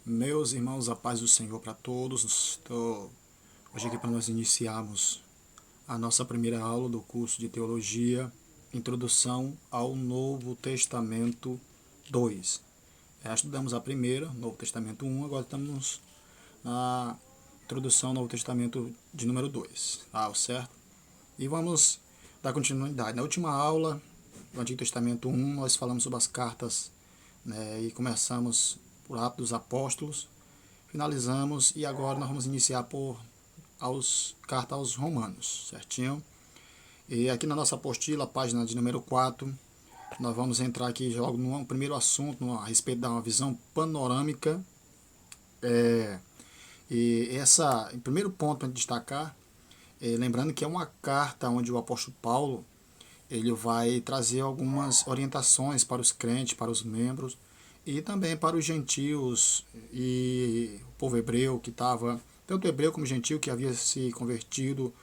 Meus irmãos, a paz do Senhor para todos. Estou hoje aqui para nós iniciarmos a nossa primeira aula do curso de Teologia, Introdução ao Novo Testamento 2. Já estudamos a primeira, Novo Testamento 1, agora estamos na Introdução ao Novo Testamento de número 2, tá certo? E vamos dar continuidade. Na última aula do Antigo Testamento 1, nós falamos sobre as cartas, né, e começamos por Atos dos Apóstolos, finalizamos e agora nós vamos iniciar por carta aos Romanos, certinho? E aqui na nossa apostila, página de número 4, nós vamos entrar aqui logo no primeiro assunto a respeito de uma visão panorâmica. O primeiro ponto para destacar, lembrando que é uma carta onde o apóstolo Paulo ele vai trazer algumas orientações para os crentes, para os membros, e também para os gentios e o povo hebreu que estava, tanto hebreu como gentil, que havia se convertido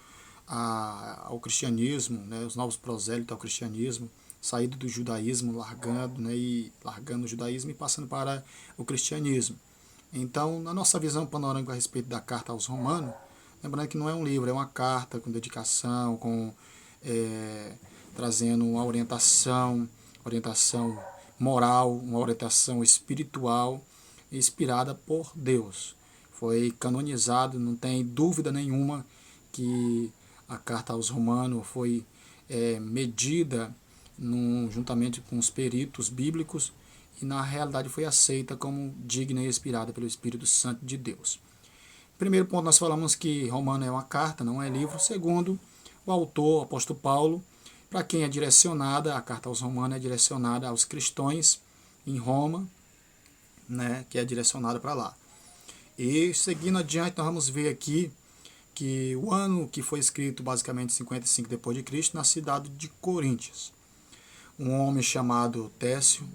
ao cristianismo, né, os novos prosélitos ao cristianismo, saído do judaísmo, largando o judaísmo e passando para o cristianismo. Então, na nossa visão panorâmica a respeito da carta aos Romanos, lembrando que não é um livro, é uma carta com dedicação, trazendo uma orientação moral, uma orientação espiritual, inspirada por Deus. Foi canonizado, não tem dúvida nenhuma que a carta aos Romanos foi medida juntamente com os peritos bíblicos e na realidade foi aceita como digna e inspirada pelo Espírito Santo de Deus. Primeiro ponto, nós falamos que Romano é uma carta, não é livro. Segundo, o autor, o apóstolo Paulo, para quem é direcionada, a carta aos Romanos é direcionada aos cristãos em Roma, né, que é direcionada para lá. E seguindo adiante, nós vamos ver aqui que o ano que foi escrito, basicamente 55 depois de Cristo, na cidade de Coríntios. Um homem chamado Técio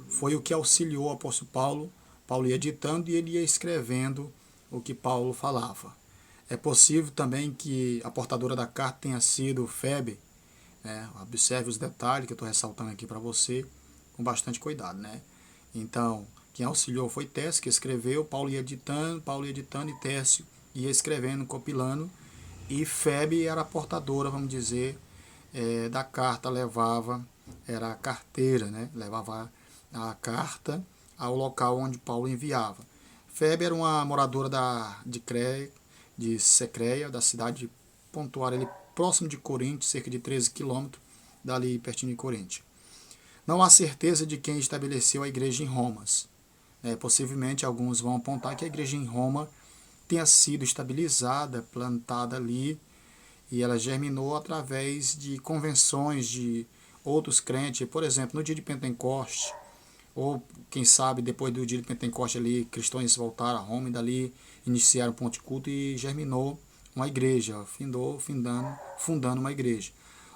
foi o que auxiliou o apóstolo Paulo. Paulo ia ditando e ele ia escrevendo o que Paulo falava. É possível também que a portadora da carta tenha sido Febe. Observe os detalhes que eu estou ressaltando aqui para você com bastante cuidado, né? Então, quem auxiliou foi Técio, que escreveu, Paulo ia editando e Técio ia escrevendo, compilando, e Febe era a portadora, vamos dizer, da carta, era a carteira, né? Levava a carta ao local onde Paulo enviava. Febe era uma moradora de Secreia, da cidade de Pontuária, ali próximo de Corinto, cerca de 13 quilômetros dali pertinho de Corinto. Não há certeza de quem estabeleceu a igreja em Roma. Possivelmente alguns vão apontar que a igreja em Roma tenha sido estabilizada, plantada ali, e ela germinou através de convenções de outros crentes. Por exemplo, no dia de Pentecoste, ou quem sabe depois do dia de Pentecoste ali, cristãos voltaram a Roma e dali iniciaram o ponto de culto e germinou uma igreja, fundando uma igreja.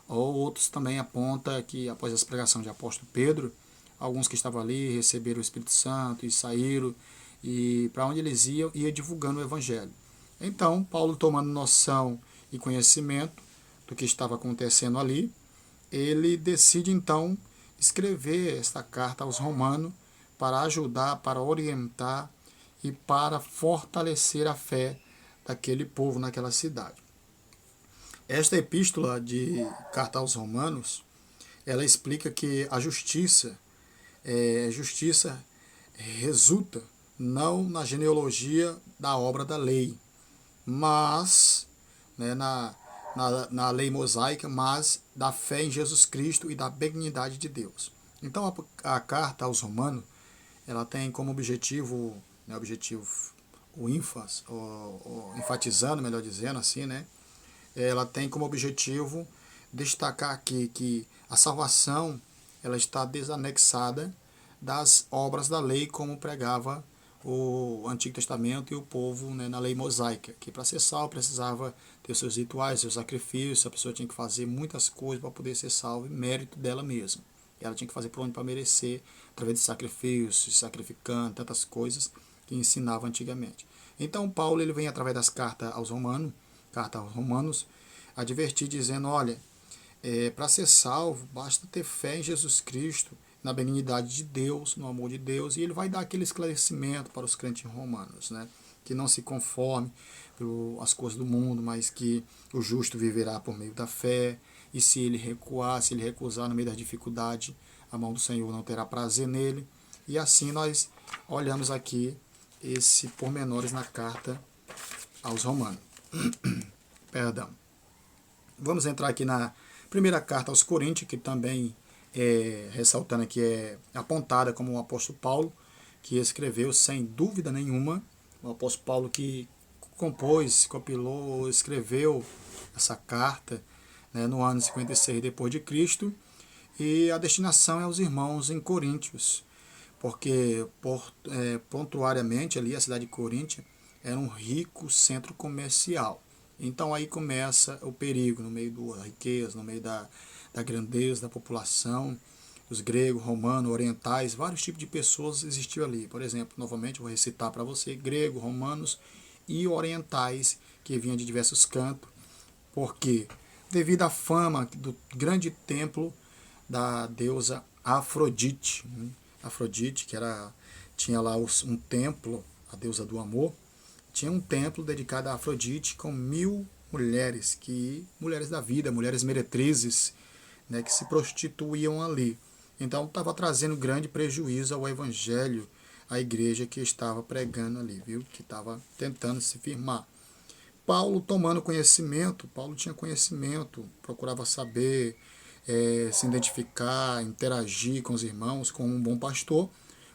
Ou outros também apontam que após a pregação de apóstolo Pedro, alguns que estavam ali receberam o Espírito Santo e saíram, e para onde eles iam, ia divulgando o evangelho. Então, Paulo, tomando noção e conhecimento do que estava acontecendo ali, ele decide então escrever esta carta aos Romanos para ajudar, para orientar e para fortalecer a fé daquele povo naquela cidade. Esta epístola de carta aos Romanos, ela explica que a justiça resulta não na genealogia da obra da lei, mas na lei mosaica, mas da fé em Jesus Cristo e da benignidade de Deus. Então a carta aos Romanos, ela tem como objetivo, o ênfase, enfatizando, melhor dizendo assim, né? Ela tem como objetivo destacar aqui que a salvação ela está desanexada das obras da lei, como pregava o Antigo Testamento e o povo, né, na lei mosaica, que para ser salvo precisava ter seus rituais, seus sacrifícios, a pessoa tinha que fazer muitas coisas para poder ser salvo, mérito dela mesma. Ela tinha que fazer por onde para merecer, através de sacrifícios, sacrificando, tantas coisas que ensinava antigamente. Então Paulo ele vem através das carta aos Romanos, advertir dizendo, olha, para ser salvo basta ter fé em Jesus Cristo, na benignidade de Deus, no amor de Deus, e ele vai dar aquele esclarecimento para os crentes romanos, né? Que não se conforme às coisas do mundo, mas que o justo viverá por meio da fé, e se ele recuar, se ele recusar no meio da dificuldade, a mão do Senhor não terá prazer nele. E assim nós olhamos aqui esse pormenores na carta aos Romanos. Perdão. Vamos entrar aqui na primeira carta aos Coríntios, que também ressaltando aqui, é apontada como o apóstolo Paulo, que escreveu sem dúvida nenhuma, o apóstolo Paulo que compôs, compilou, escreveu essa carta, né, no ano 56 depois de Cristo, e a destinação é aos irmãos em Coríntios, porque pontuariamente ali a cidade de Corinto era um rico centro comercial. Então aí começa o perigo no meio da riqueza, no meio da grandeza da população. Os gregos, romanos, orientais, vários tipos de pessoas existiam ali. Por exemplo, novamente vou recitar para você, gregos, romanos e orientais que vinham de diversos cantos. Porque devido à fama do grande templo da deusa Afrodite, Afrodite, que tinha lá um templo, a deusa do amor, tinha um templo dedicado a Afrodite com 1000 mulheres, mulheres da vida, mulheres meretrizes, né, que se prostituíam ali. Então estava trazendo grande prejuízo ao evangelho, à igreja que estava pregando ali, viu? Que estava tentando se firmar. Paulo tomando conhecimento, Paulo tinha conhecimento, procurava saber, se identificar, interagir com os irmãos, como um bom pastor.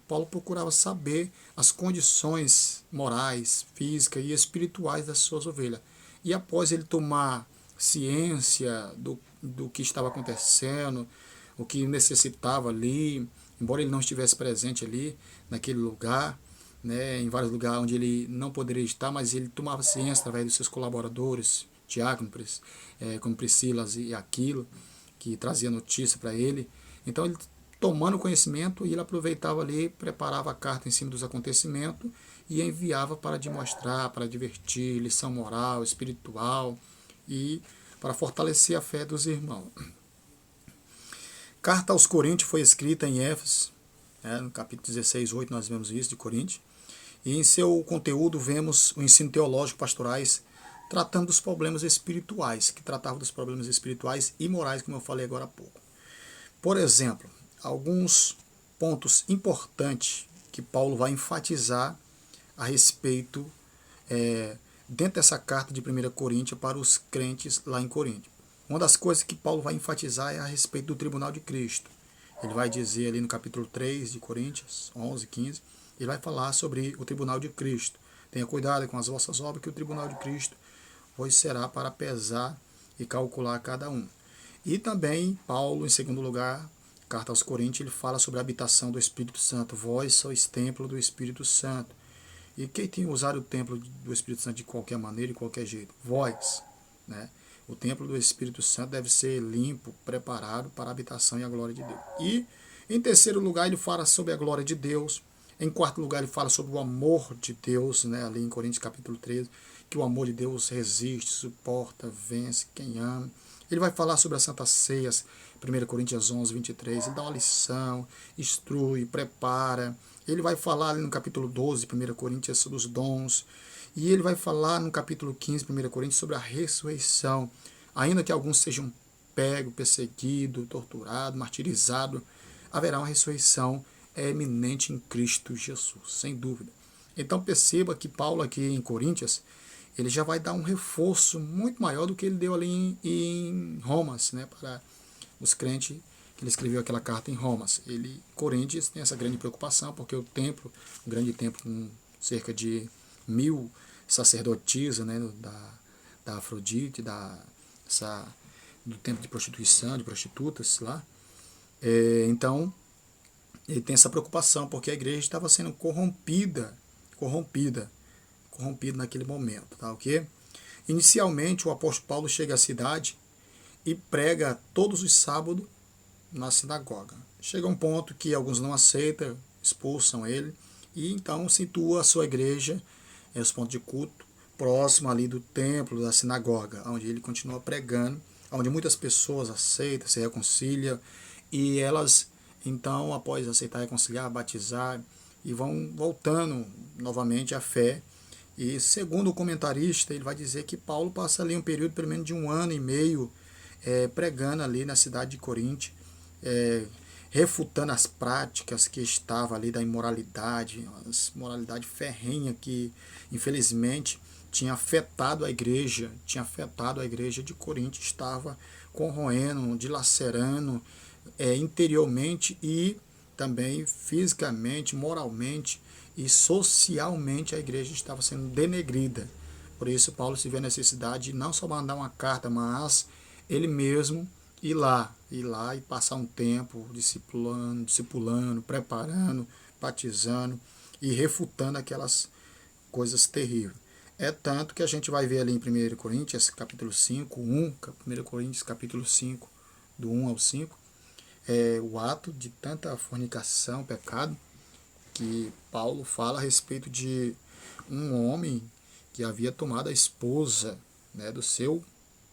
Paulo procurava saber as condições morais, físicas e espirituais das suas ovelhas. E após ele tomar ciência do que estava acontecendo, o que necessitava ali, embora ele não estivesse presente ali, naquele lugar, né, em vários lugares onde ele não poderia estar, mas ele tomava ciência através dos seus colaboradores, diáconos, como Priscila e Aquilo, que trazia notícia para ele. Então ele, tomando conhecimento, ele aproveitava ali, preparava a carta em cima dos acontecimentos e enviava para demonstrar, para divertir, lição moral, espiritual e para fortalecer a fé dos irmãos. Carta aos Coríntios foi escrita em Éfeso, no capítulo 16, 8 nós vemos isso de Coríntios, e em seu conteúdo vemos o ensino teológico pastorais tratando dos problemas espirituais, que tratava dos problemas espirituais e morais, como eu falei agora há pouco. Por exemplo, alguns pontos importantes que Paulo vai enfatizar a respeito dentro dessa carta de 1 Coríntios para os crentes lá em Corinto. Uma das coisas que Paulo vai enfatizar é a respeito do tribunal de Cristo. Ele vai dizer ali no capítulo 3 de Coríntios, 11, 15, ele vai falar sobre o tribunal de Cristo. Tenha cuidado com as vossas obras, que o tribunal de Cristo vos será para pesar e calcular cada um. E também Paulo, em segundo lugar, carta aos Coríntios, ele fala sobre a habitação do Espírito Santo. Vós sois templo do Espírito Santo. E quem tem usado o templo do Espírito Santo de qualquer maneira, de qualquer jeito? Vós, né? O templo do Espírito Santo deve ser limpo, preparado para a habitação e a glória de Deus. E, em terceiro lugar, ele fala sobre a glória de Deus. Em quarto lugar, ele fala sobre o amor de Deus, né? Ali em Coríntios capítulo 13, que o amor de Deus resiste, suporta, vence quem ama. Ele vai falar sobre as santas ceias, 1 Coríntios 11, 23. Ele dá uma lição, instrui, prepara. Ele vai falar ali no capítulo 12, 1 Coríntios, sobre os dons. E ele vai falar no capítulo 15, 1 Coríntios, sobre a ressurreição. Ainda que alguns sejam pegos, perseguidos, torturados, martirizados, haverá uma ressurreição eminente em Cristo Jesus, sem dúvida. Então perceba que Paulo aqui em Coríntios, ele já vai dar um reforço muito maior do que ele deu ali em Romas, né, para os crentes, que ele escreveu aquela carta em Romas. Coríntios tem essa grande preocupação, porque o templo, um grande templo com cerca de 1000 sacerdotisas, né, da Afrodite, do templo de prostituição, de prostitutas lá. Então, ele tem essa preocupação, porque a igreja estava sendo corrompida naquele momento, tá, ok? Inicialmente, o apóstolo Paulo chega à cidade e prega todos os sábados na sinagoga. Chega um ponto que alguns não aceitam, expulsam ele, e então situa a sua igreja, os pontos de culto, próximo ali do templo, da sinagoga, onde ele continua pregando, onde muitas pessoas aceitam, se reconciliam, e elas Então, após aceitar, reconciliar, batizar, e vão voltando novamente à fé. E segundo o comentarista, ele vai dizer que Paulo passa ali um período pelo menos de 1 ano e meio pregando ali na cidade de Corinto, refutando as práticas que estavam ali da imoralidade, as moralidade ferrenha que infelizmente tinha afetado a igreja, de Corinto, estava corroendo, dilacerando interiormente e também fisicamente, moralmente e socialmente a igreja estava sendo denegrida. Por isso Paulo se vê a necessidade de não só mandar uma carta, mas ele mesmo ir lá e passar um tempo discipulando, preparando, batizando e refutando aquelas coisas terríveis. É tanto que a gente vai ver ali em 1 Coríntios, capítulo 5, 1 Coríntios, capítulo 5, do 1 ao 5, o ato de tanta fornicação, pecado, que Paulo fala a respeito de um homem que havia tomado a esposa, né, do seu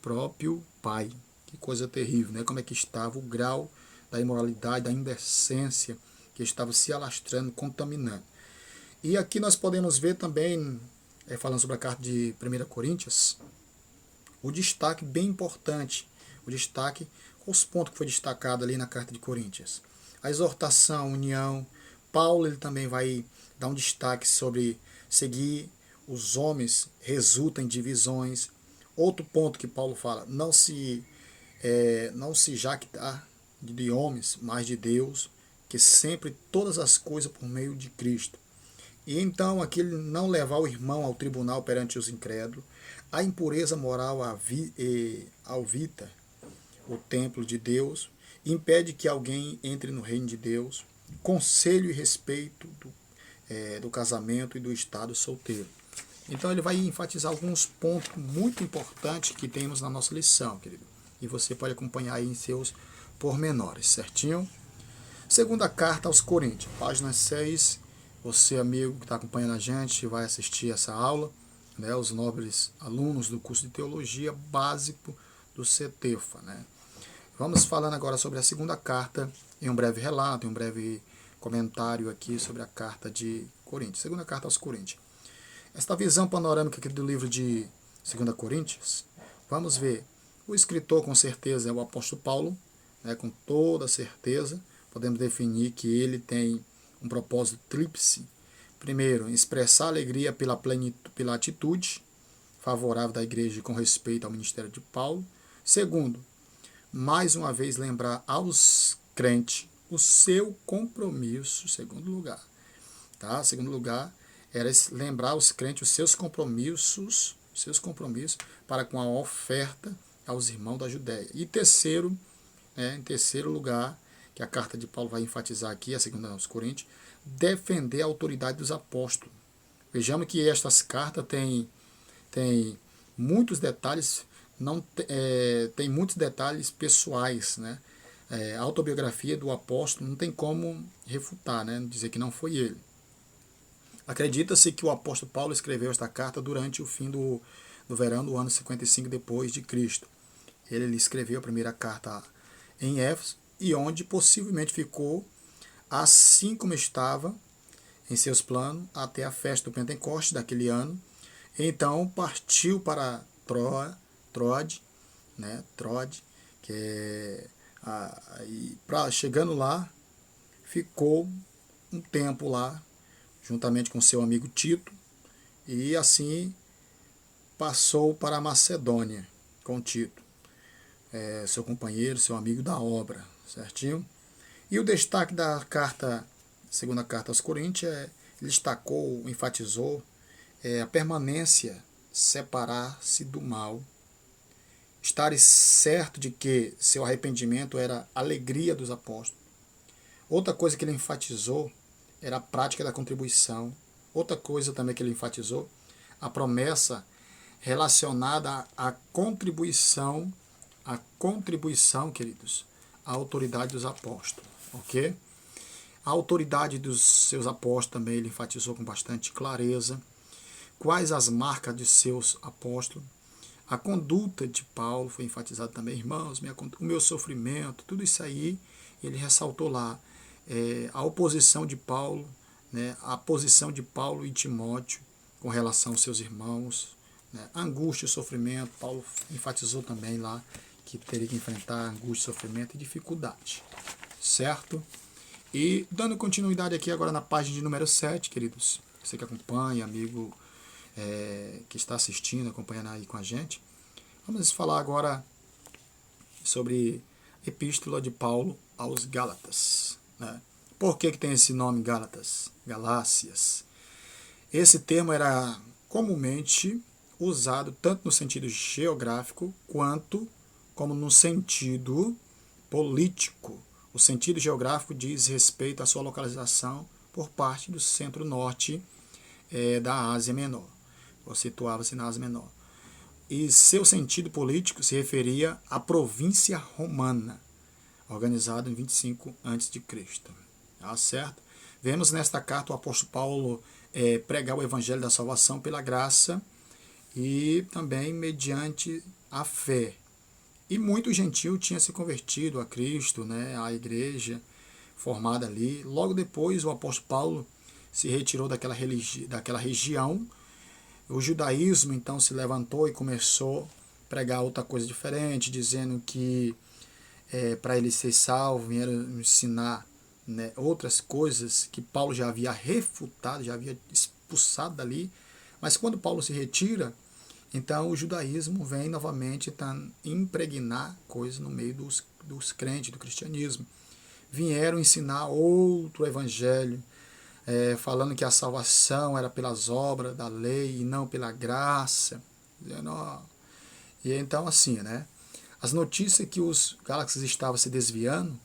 próprio pai. Que coisa terrível, né? Como é que estava o grau da imoralidade, da indecência que estava se alastrando, contaminando. E aqui nós podemos ver também, falando sobre a carta de 1 Coríntios, o destaque bem importante, os pontos que foi destacado ali na carta de Coríntios. A exortação, a união. Paulo ele também vai dar um destaque sobre seguir os homens, resulta em divisões. Outro ponto que Paulo fala, não se jactar de homens, mas de Deus, que sempre todas as coisas por meio de Cristo. E então aquele não levar o irmão ao tribunal perante os incrédulos, a impureza moral alvita o templo de Deus, impede que alguém entre no reino de Deus, conselho e respeito do casamento e do estado solteiro. Então ele vai enfatizar alguns pontos muito importantes que temos na nossa lição, querido. E você pode acompanhar aí em seus pormenores, certinho? Segunda carta aos Coríntios, página 6. Você, amigo que está acompanhando a gente, vai assistir essa aula, né, os nobres alunos do curso de Teologia Básico do CETEFA. Né? Vamos falando agora sobre a segunda carta, em um breve relato, em um breve comentário aqui sobre a carta de Coríntios. Segunda carta aos Coríntios. Esta visão panorâmica aqui do livro de 2 Coríntios, vamos ver. O escritor, com certeza, é o apóstolo Paulo, né, com toda certeza. Podemos definir que ele tem um propósito tríplice. Primeiro, expressar alegria pela atitude favorável da igreja com respeito ao ministério de Paulo. Segundo, mais uma vez lembrar aos crentes o seu compromisso, segundo lugar. Tá? Segundo lugar, era lembrar aos crentes os seus compromissos para com a oferta aos irmãos da Judéia. E terceiro, em terceiro lugar, que a carta de Paulo vai enfatizar aqui, a segunda aos Coríntios, defender a autoridade dos apóstolos. Vejamos que estas cartas têm muitos detalhes, tem muitos detalhes pessoais, né? A autobiografia do apóstolo não tem como refutar, né? Dizer que não foi ele. Acredita-se que o apóstolo Paulo escreveu esta carta durante o fim do verão do ano 55 depois de Cristo. Ele escreveu a primeira carta em Éfeso e onde possivelmente ficou assim como estava em seus planos até a festa do Pentecostes daquele ano. Então partiu para Troade, né? Que chegando lá, ficou um tempo lá, juntamente com seu amigo Tito, e assim passou para a Macedônia com Tito, seu companheiro, seu amigo da obra, certinho? E o destaque da segunda carta aos Coríntios, ele destacou, enfatizou a permanência, separar-se do mal, estar certo de que seu arrependimento era a alegria dos apóstolos. Outra coisa que ele enfatizou era a prática da contribuição. Outra coisa também que ele enfatizou, a promessa relacionada à contribuição, queridos, à autoridade dos apóstolos. Ok? A autoridade dos seus apóstolos também ele enfatizou com bastante clareza. Quais as marcas de seus apóstolos? A conduta de Paulo foi enfatizada também, irmãos, o meu sofrimento, tudo isso aí ele ressaltou lá. a oposição de Paulo, né, a posição de Paulo e Timóteo com relação aos seus irmãos, né, angústia e sofrimento. Paulo enfatizou também lá que teria que enfrentar angústia, sofrimento e dificuldade, certo? E dando continuidade aqui agora na página de número 7, queridos, você que acompanha, amigo que está assistindo, acompanhando aí com a gente, vamos falar agora sobre a Epístola de Paulo aos Gálatas, né? Por que tem esse nome Gálatas? Galácias. Esse termo era comumente usado tanto no sentido geográfico quanto como no sentido político. O sentido geográfico diz respeito à sua localização por parte do centro-norte da Ásia Menor, ou situava-se na Ásia Menor. E seu sentido político se referia à província romana, organizada em 25 a.C. Tá certo? Vemos nesta carta o apóstolo Paulo pregar o evangelho da salvação pela graça e também mediante a fé. E muito gentil tinha se convertido a Cristo, né, à igreja formada ali. Logo depois o apóstolo Paulo se retirou daquela região. O judaísmo então se levantou e começou a pregar outra coisa diferente, dizendo que para ele ser salvo, vieram ensinar, né, outras coisas que Paulo já havia refutado, já havia expulsado dali. Mas quando Paulo se retira, então o judaísmo vem novamente impregnar coisas no meio dos crentes, do cristianismo. Vieram ensinar outro evangelho, falando que a salvação era pelas obras da lei e não pela graça. E então assim, né? As notícias que os Gálatas estavam se desviando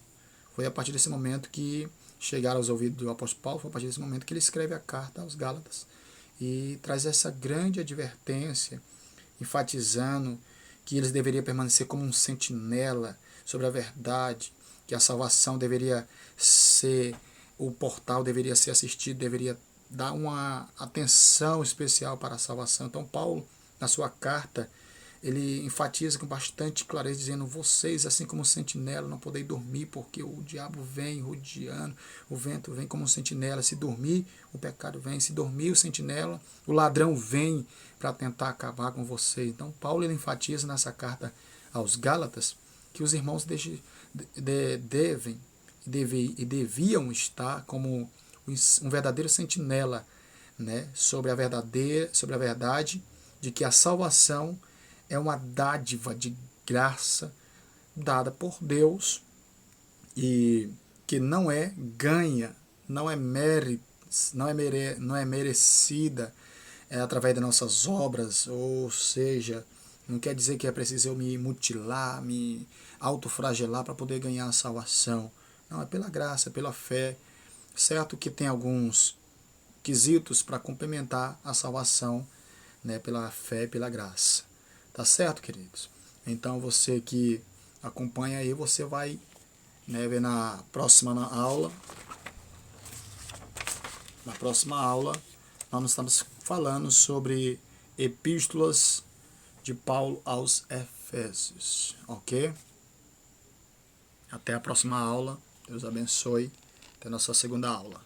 foi a partir desse momento que chegaram aos ouvidos do apóstolo Paulo, foi a partir desse momento que ele escreve a carta aos Gálatas e traz essa grande advertência, enfatizando que eles deveriam permanecer como um sentinela sobre a verdade, que a salvação deveria ser, o portal deveria ser assistido, deveria dar uma atenção especial para a salvação. Então Paulo, na sua carta, ele enfatiza com bastante clareza, dizendo: vocês, assim como sentinela, não podem dormir, porque o diabo vem rodeando, o vento vem como um sentinela. Se dormir, o pecado vem. Se dormir, o sentinela, o ladrão vem para tentar acabar com vocês. Então Paulo ele enfatiza nessa carta aos Gálatas que os irmãos deviam estar como um verdadeiro sentinela, né, sobre a verdade de que a salvação é uma dádiva de graça dada por Deus e que não é ganha, não é mérito, não é merecida através das nossas obras, ou seja, não quer dizer que é preciso eu me mutilar, me autoflagelar para poder ganhar a salvação. Não, é pela graça, é pela fé. Certo que tem alguns quesitos para complementar a salvação, né, pela fé e pela graça. Tá certo, queridos? Então você que acompanha aí, você vai, né, ver na próxima aula. Na próxima aula, nós estamos falando sobre epístolas de Paulo aos Efésios. Ok? Até a próxima aula. Deus abençoe. Até a nossa segunda aula.